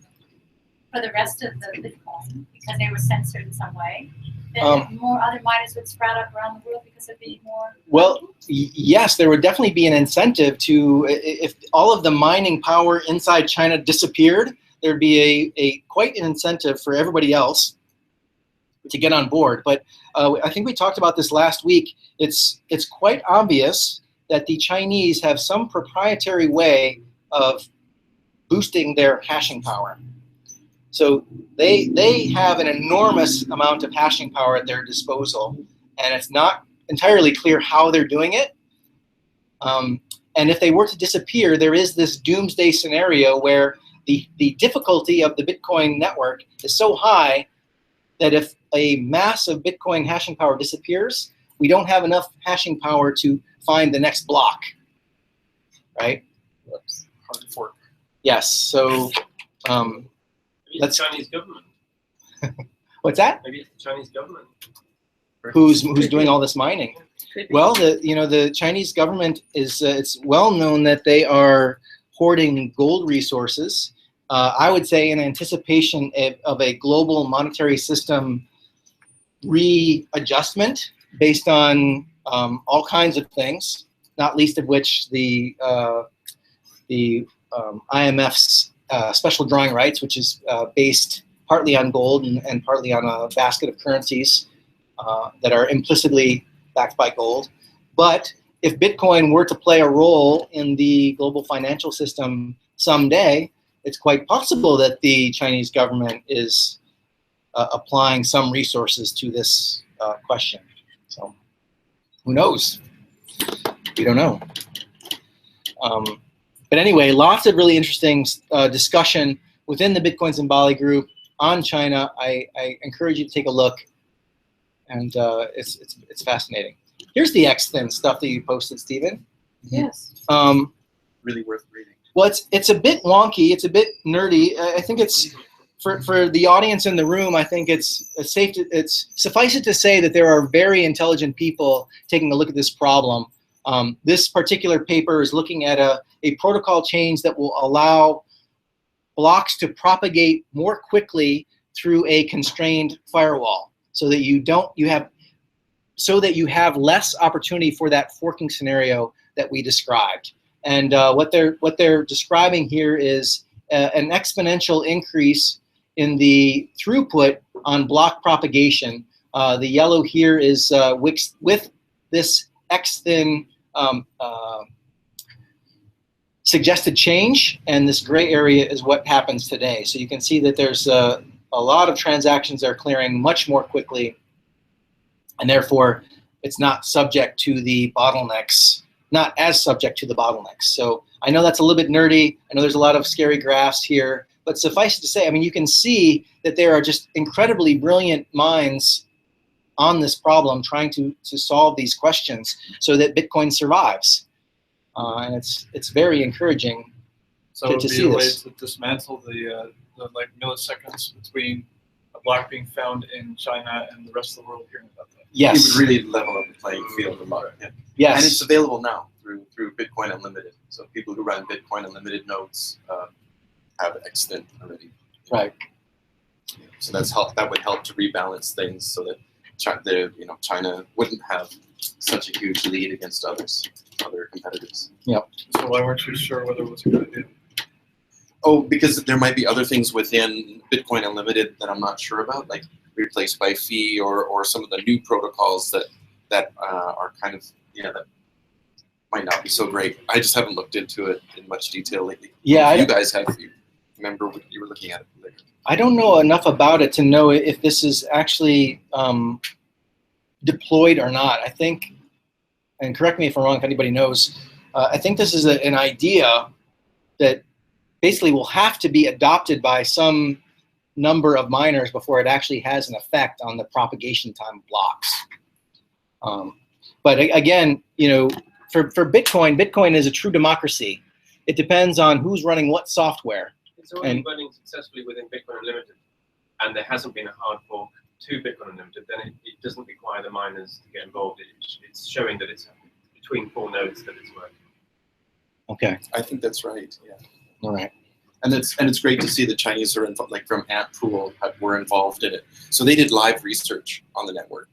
for the rest of the Bitcoin because they were censored in some way, then more other miners would sprout up around the world because there'd be more. Well, yes, there would definitely be an incentive to, if all of the mining power inside China disappeared, there'd be a quite an incentive for everybody else to get on board. But I think we talked about this last week. It's quite obvious that the Chinese have some proprietary way of boosting their hashing power. So they have an enormous amount of hashing power at their disposal, and it's not entirely clear how they're doing it. And if they were to disappear, there is this doomsday scenario where the difficulty of the Bitcoin network is so high that if a mass of Bitcoin hashing power disappears, we don't have enough hashing power to find the next block, right? Whoops. Hard fork. Yes, so The Chinese government. What's that? Maybe it's the Chinese government. Who's doing all this mining? Could be. Well, the Chinese government is it's well known that they are hoarding gold resources. I would say in anticipation of a global monetary system readjustment based on all kinds of things, not least of which the IMF's special drawing rights, which is based partly on gold and partly on a basket of currencies that are implicitly backed by gold. But if Bitcoin were to play a role in the global financial system someday, it's quite possible that the Chinese government is applying some resources to this question. So who knows? We don't know. But anyway, lots of really interesting discussion within the Bitcoins in Bali group on China. I encourage you to take a look, and it's fascinating. Here's the XThin stuff that you posted, Stephen. Yes. Really worth reading. Well, it's a bit wonky. It's a bit nerdy. I think it's for the audience in the room. I think it's suffice it to say that there are very intelligent people taking a look at this problem. This particular paper is looking at a protocol change that will allow blocks to propagate more quickly through a constrained firewall, so that you have less opportunity for that forking scenario that we described. And what they're describing here is an exponential increase in the throughput on block propagation. The yellow here is with this XThin suggested change, and this gray area is what happens today. So you can see that there's a lot of transactions that are clearing much more quickly, and therefore it's not subject to the bottlenecks, not as subject to the bottlenecks. So I know that's a little bit nerdy. I know there's a lot of scary graphs here, but suffice it to say, I mean, you can see that there are just incredibly brilliant minds on this problem trying to solve these questions so that Bitcoin survives. And it's very encouraging to see this. To dismantle the like milliseconds between a block being found in China and the rest of the world hearing about that. Yes. It would really level up the playing field a lot. Yeah. Yes. And it's available now through Bitcoin Unlimited. So people who run Bitcoin Unlimited nodes have XThin already. Right. So that would help to rebalance things so that China wouldn't have such a huge lead against other competitors. Yep. So why weren't you sure whether it was a good idea? Oh, because there might be other things within Bitcoin Unlimited that I'm not sure about, like replaced by fee or some of the new protocols that are kind of that might not be so great. I just haven't looked into it in much detail lately. Yeah, you guys have. You remember what you were looking at it later. I don't know enough about it to know if this is actually deployed or not. I think, and correct me if I'm wrong, if anybody knows, I think this is an idea that basically will have to be adopted by some number of miners before it actually has an effect on the propagation time of blocks. But again, for Bitcoin is a true democracy. It depends on who's running what software. It's already running successfully within Bitcoin Unlimited, and there hasn't been a hard fork to Bitcoin Unlimited. Then it doesn't require the miners to get involved. It's showing that it's between 4 nodes that it's working. Okay. I think that's right. Yeah. All right. And it's great to see the Chinese are involved, like from AntPool were involved in it. So they did live research on the network.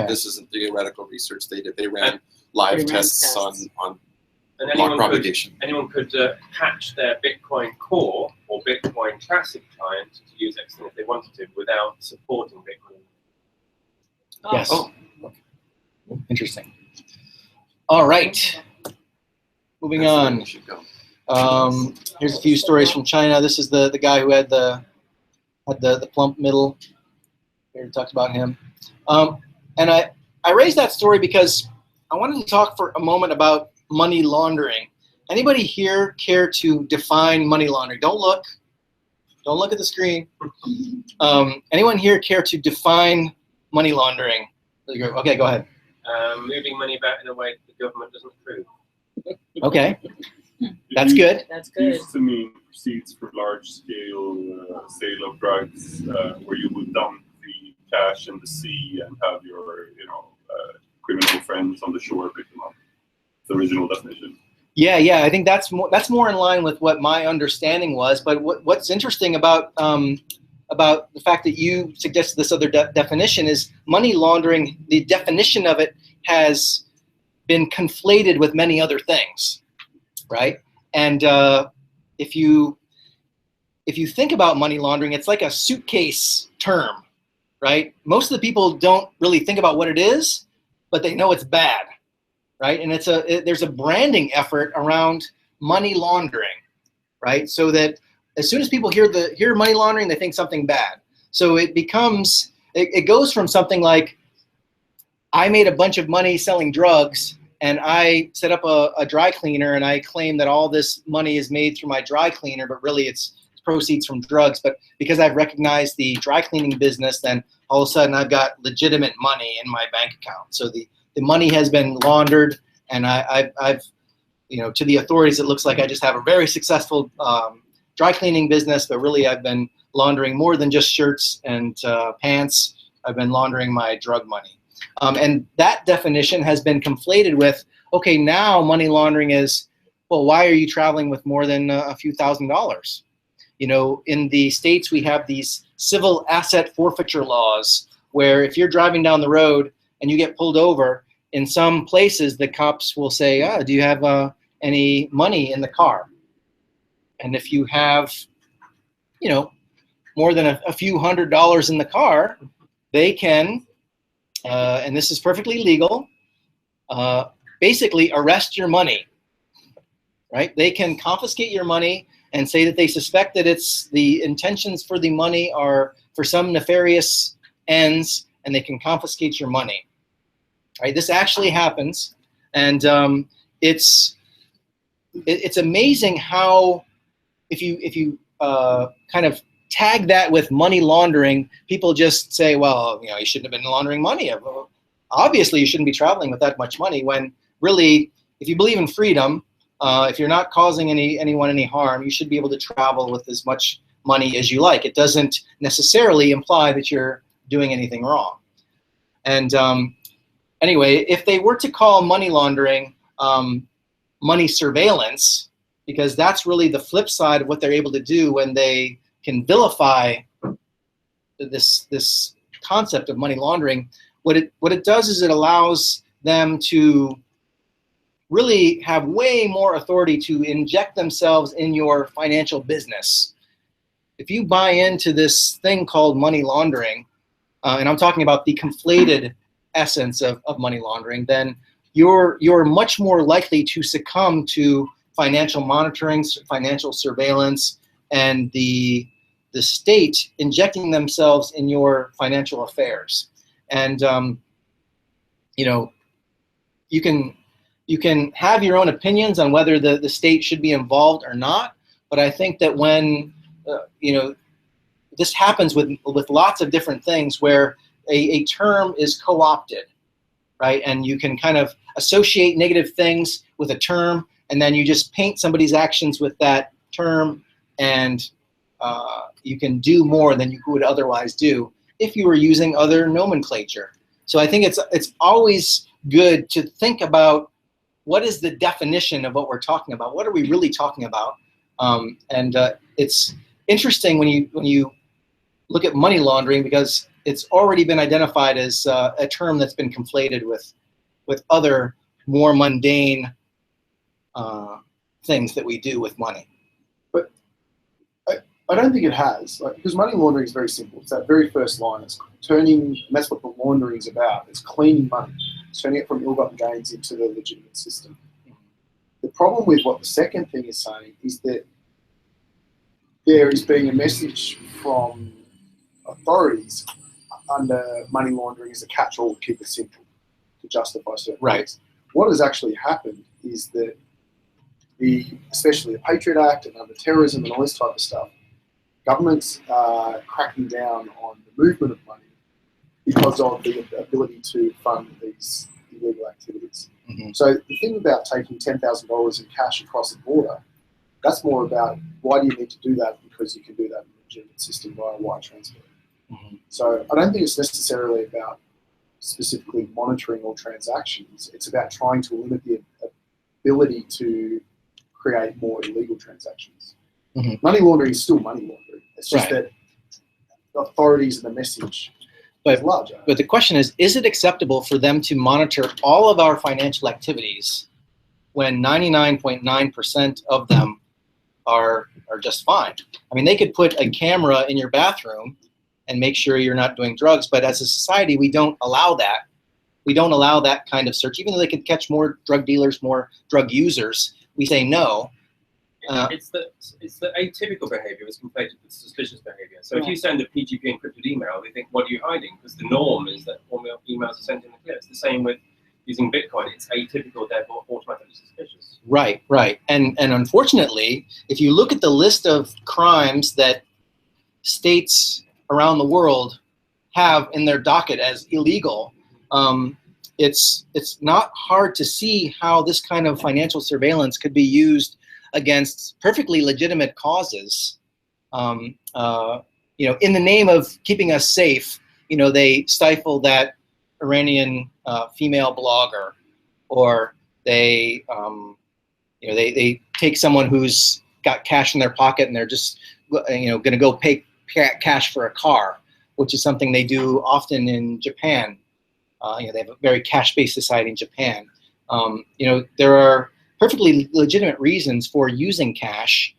This isn't theoretical research. They ran live tests on block propagation. Anyone could patch their Bitcoin Core or Bitcoin Classic client to use XThin if they wanted to without supporting Bitcoin. Yes. Oh. Interesting. All right. Moving on. Here's a few stories from China. This is the guy who had the plump middle. We already talked about him. And I raised that story because I wanted to talk for a moment about money laundering. Anybody here care to define money laundering? Don't look at the screen. Anyone here care to define money laundering? Okay, go ahead. Moving money about in a way that the government doesn't approve. Okay, that's good. That's good. To mean proceeds from large-scale sale of drugs, where you would dump the cash in the sea and have your, criminal friends on the shore pick them up. The original definition. Yeah. I think that's more in line with what my understanding was. But what's interesting about the fact that you suggested this other definition is money laundering. The definition of it has been conflated with many other things, right? And if you think about money laundering, it's like a suitcase term, right? Most of the people don't really think about what it is, but they know it's bad, right? And there's a branding effort around money laundering, right? So that as soon as people hear money laundering, they think something bad. So it goes from something like, I made a bunch of money selling drugs, and I set up a dry cleaner, and I claim that all this money is made through my dry cleaner, but really it's proceeds from drugs. But because I've recognized the dry cleaning business, then all of a sudden I've got legitimate money in my bank account. So the money has been laundered, and I've to the authorities, it looks like I just have a very successful dry cleaning business, but really I've been laundering more than just shirts and pants. I've been laundering my drug money. And that definition has been conflated with, okay, now money laundering is, well, why are you traveling with more than a few $1,000s? In the States, we have these civil asset forfeiture laws where if you're driving down the road and you get pulled over, in some places the cops will say, do you have any money in the car? And if you have, more than a few $100s in the car, they can, and this is perfectly legal, basically arrest your money, right? They can confiscate your money and say that they suspect that the intentions for the money are for some nefarious ends, and they can confiscate your money. Right? This actually happens, and it's amazing how if you kind of tag that with money laundering, people just say, well, you shouldn't have been laundering money. Obviously, you shouldn't be traveling with that much money. When really, if you believe in freedom, if you're not causing anyone any harm, you should be able to travel with as much money as you like. It doesn't necessarily imply that you're doing anything wrong. And anyway, if they were to call money laundering money surveillance, because that's really the flip side of what they're able to do when they can vilify this concept of money laundering, what it does is it allows them to really have way more authority to inject themselves in your financial business. If you buy into this thing called money laundering, and I'm talking about the conflated essence of money laundering, then you're much more likely to succumb to financial monitoring, financial surveillance, and the state injecting themselves in your financial affairs. And you can have your own opinions on whether the state should be involved or not, but I think that when this happens with lots of different things where a term is co-opted, right? And you can kind of associate negative things with a term, and then you just paint somebody's actions with that term, and you can do more than you would otherwise do if you were using other nomenclature. So I think it's always good to think about what is the definition of what we're talking about. What are we really talking about? And it's interesting when you look at money laundering, because it's already been identified as a term that's been conflated with other more mundane things that we do with money. But I don't think it has, because money laundering is very simple. It's that very first line. It's turning, and that's what the laundering is about. It's cleaning money. It's turning it from ill-gotten gains into the legitimate system. The problem with what the second thing is saying is that there is being a message from authorities under money laundering as a catch-all to keep it simple, to justify certain things. What has actually happened is that especially the Patriot Act and under terrorism and all this type of stuff, governments are cracking down on the movement of money because of the ability to fund these illegal activities. Mm-hmm. So the thing about taking $10,000 in cash across the border That's more about why do you need to do that, because you can do that in a legitimate system via wire transfer. So I don't think it's necessarily about specifically monitoring all transactions. It's about trying to limit the ability to create more illegal transactions. Money laundering is still money laundering. It's just that the authorities and the message is larger. But the question is it acceptable for them to monitor all of our financial activities when 99.9% of them are just fine? I mean, they could put a camera in your bathroom and make sure you're not doing drugs, but as a society, we don't allow that. We don't allow that kind of search, even though they could catch more drug dealers, more drug users. We say no. It's the atypical behavior is conflated with suspicious behavior. So if you send a PGP encrypted email, they think, what are you hiding? Because the norm is that all emails are sent in the clear. It's the same with using Bitcoin. It's atypical, therefore automatically suspicious. Right. And unfortunately, if you look at the list of crimes that states around the world have in their docket as illegal, it's not hard to see how this kind of financial surveillance could be used against perfectly legitimate causes. In the name of keeping us safe, they stifle that Iranian female blogger, or they take someone who's got cash in their pocket and they're just going to go pay cash for a car, which is something they do often in Japan. They have a very cash-based society in Japan. There are perfectly legitimate reasons for using cash.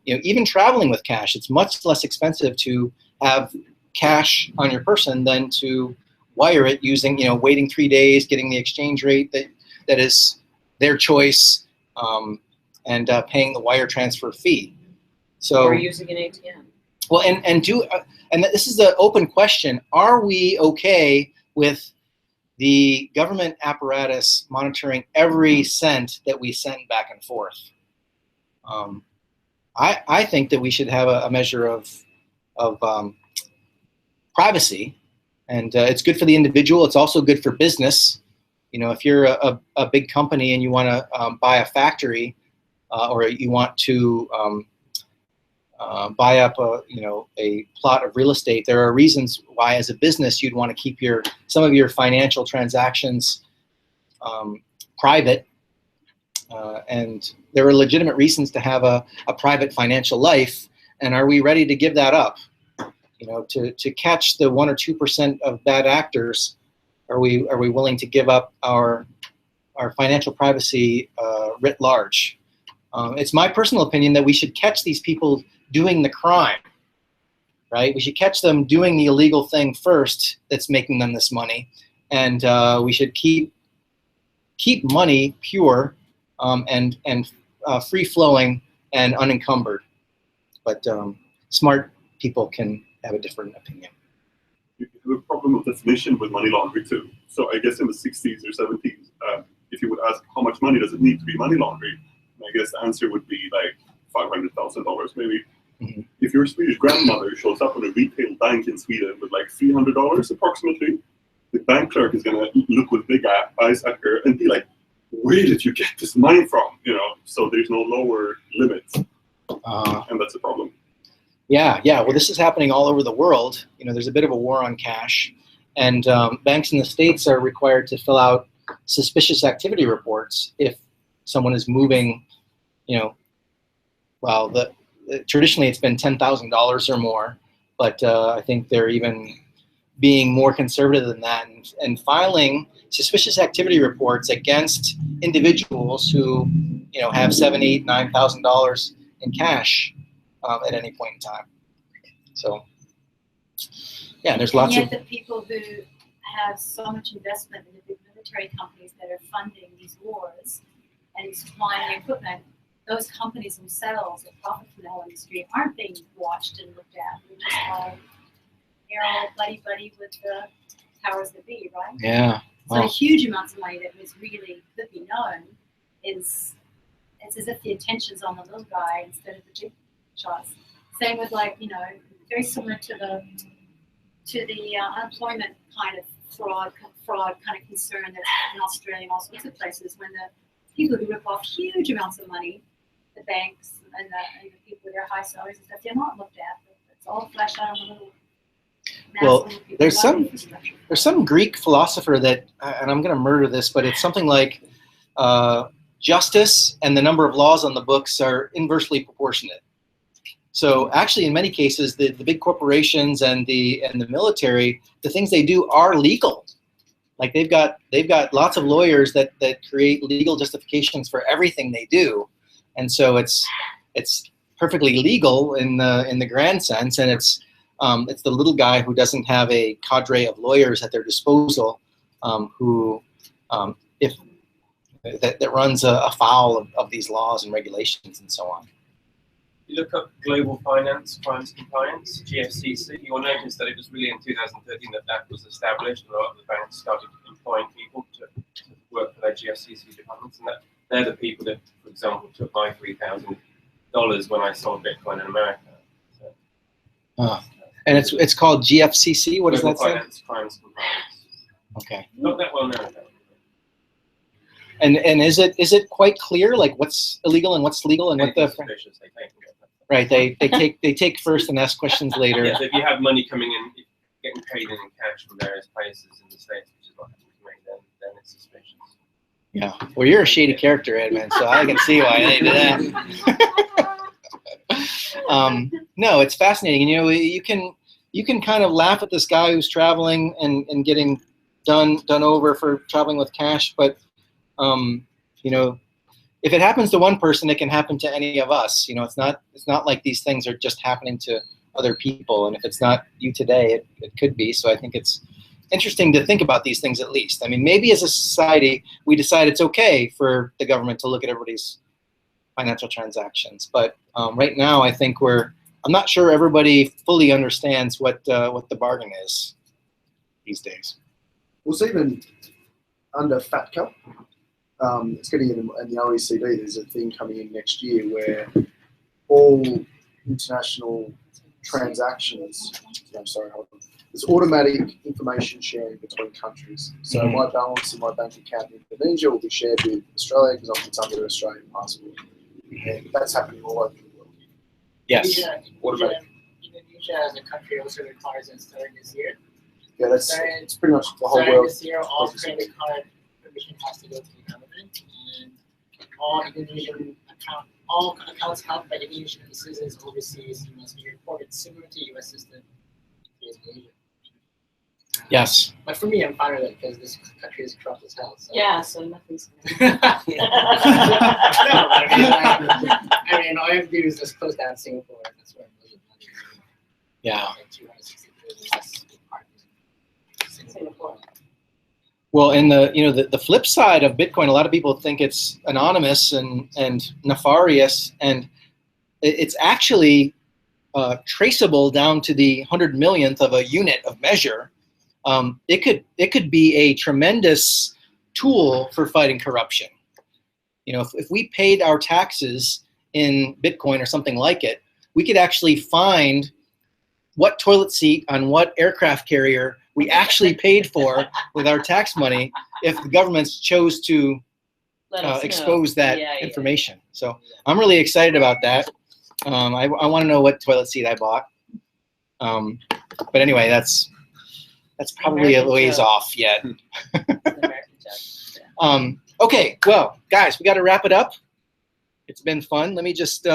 Even traveling with cash, it's much less expensive to have cash on your person than to wire it using, waiting 3 days, getting the exchange rate that is their choice, and paying the wire transfer fee. So, or using an ATM. Well, and this is an open question. Are we okay with the government apparatus monitoring every cent that we send back and forth? I think that we should have a measure of privacy, and it's good for the individual. It's also good for business. If you're a big company and you want to buy a factory, or you want to buy up a plot of real estate, there are reasons why, as a business, you'd want to keep some of your financial transactions private, and there are legitimate reasons to have a private financial life. And are we ready to give that up? To catch the 1 or 2% of bad actors, are we willing to give up our financial privacy writ large? It's my personal opinion that we should catch these people doing the crime, right? We should catch them doing the illegal thing first that's making them this money, and we should keep money pure and free-flowing and unencumbered. But smart people can have a different opinion. You have a problem of definition with money laundering too. So I guess in the 60s or 70s, if you would ask how much money does it need to be money laundering, I guess the answer would be like $500,000 maybe. If your Swedish grandmother shows up in a retail bank in Sweden with like $300 approximately, the bank clerk is gonna look with big eyes at her and be like, "Where did you get this money from?" So there's no lower limits, and that's a problem. Yeah. Well, this is happening all over the world. There's a bit of a war on cash, and banks in the States are required to fill out suspicious activity reports if someone is moving. Traditionally it's been $10,000 or more, but I think they're even being more conservative than that and filing suspicious activity reports against individuals who have $7,000, $8,000, $9,000 in cash at any point in time. So yeah, there's lots of. And yet the people who have so much investment in the big military companies that are funding these wars and supplying the equipment, those companies themselves that profit from the whole industry aren't being watched and looked at. They're just like, they're all buddy with the powers that be, right? Yeah. So huge amounts of money that was really could be known it's as if the attention's on the little guy instead of the big shots. Same with very similar to the unemployment kind of fraud kind of concern that's in Australia and all sorts of places when the people who rip off huge amounts of money, the banks and the people with their high salaries and stuff, they're not looked at. It's all flashed out on the little. Well, there's some Greek philosopher that, and I'm going to murder this, but it's something like justice and the number of laws on the books are inversely proportionate. So actually, in many cases, the big corporations and the military, the things they do are legal. Like they've got lots of lawyers that create legal justifications for everything they do, and so it's perfectly legal in the grand sense, and it's the little guy who doesn't have a cadre of lawyers at their disposal, who that runs afoul of these laws and regulations and so on. You look up global finance crimes compliance, GFCC, you'll notice that it was really in 2013 that was established. A lot of the banks started employing people to work for their GFCC departments, and that they're the people that, for example, took my $3,000 when I sold Bitcoin in America. So, and it's called GFCC. What does that say? Finance crimes compliance. Okay. Not that well known though. And is it quite clear, like what's illegal and what's legal and what the right? They take first and ask questions later. Yeah, so if you have money coming in, getting paid in cash from various places in the States, which is what happens to me, then it's suspicious. Yeah. Well, you're a shady character, Edmund, so I can see why they did that. No, it's fascinating. You know, you can kind of laugh at this guy who's traveling and getting done over for traveling with cash, but you know, if it happens to one person, it can happen to any of us. You know, it's not like these things are just happening to other people. And if it's not you today, it could be. So I think it's interesting to think about these things at least. I mean, maybe as a society, we decide it's okay for the government to look at everybody's financial transactions. But right now, I think I'm not sure everybody fully understands what the bargain is these days. Well, it's even under FATCA. It's getting in the OECD. There's a thing coming in next year where all international transactions. I'm sorry, hold on. There's automatic information sharing between countries. So my balance in my bank account in Indonesia will be shared with Australia because it's under an Australian passport. And that's happening all over the world. Yes. Indonesia as a country also requires it starting this year. Yeah, it's pretty much the whole world. This year, all credit card permission has to go to the government, and all accounts held by Indonesian citizens overseas must be reported similar to U.S. system. Yes. But for me, I'm fine with it because this country is corrupt as hell. So. Yeah, so nothing's. I mean, all you have to do is just close down Singapore, and that's where most of the money is. Yeah. Like 260 billion less Singapore. Well, and the flip side of Bitcoin, a lot of people think it's anonymous and nefarious, and it's actually traceable down to the 100 millionth of a unit of measure. It could be a tremendous tool for fighting corruption. You know, if we paid our taxes in Bitcoin or something like it, we could actually find what toilet seat on what aircraft carrier we actually paid for with our tax money if the governments chose to expose that information. So I'm really excited about that. I want to know what toilet seat I bought. But anyway, that's probably a ways off yet. Okay, well, guys, we got to wrap it up. It's been fun. Let me just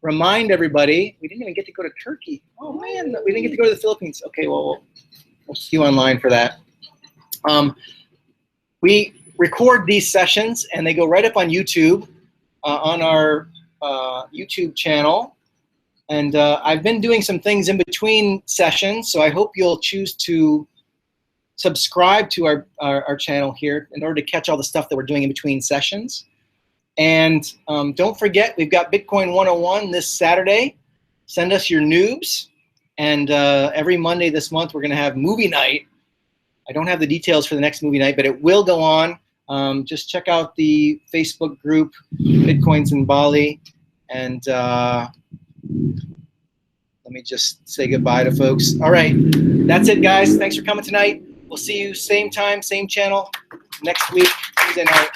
remind everybody, we didn't even get to go to Turkey. Oh, man, we didn't get to go to the Philippines. Okay, well, we'll see you online for that. We record these sessions, and they go right up on YouTube, on our YouTube channel. And I've been doing some things in between sessions, so I hope you'll choose to subscribe to our channel here in order to catch all the stuff that we're doing in between sessions. And don't forget, we've got Bitcoin 101 this Saturday. Send us your noobs. And every Monday this month, we're going to have movie night. I don't have the details for the next movie night, but it will go on. Just check out the Facebook group, Bitcoins in Bali. And let me just say goodbye to folks. All right, that's it, guys. Thanks for coming tonight. We'll see you same time, same channel next week, Tuesday night.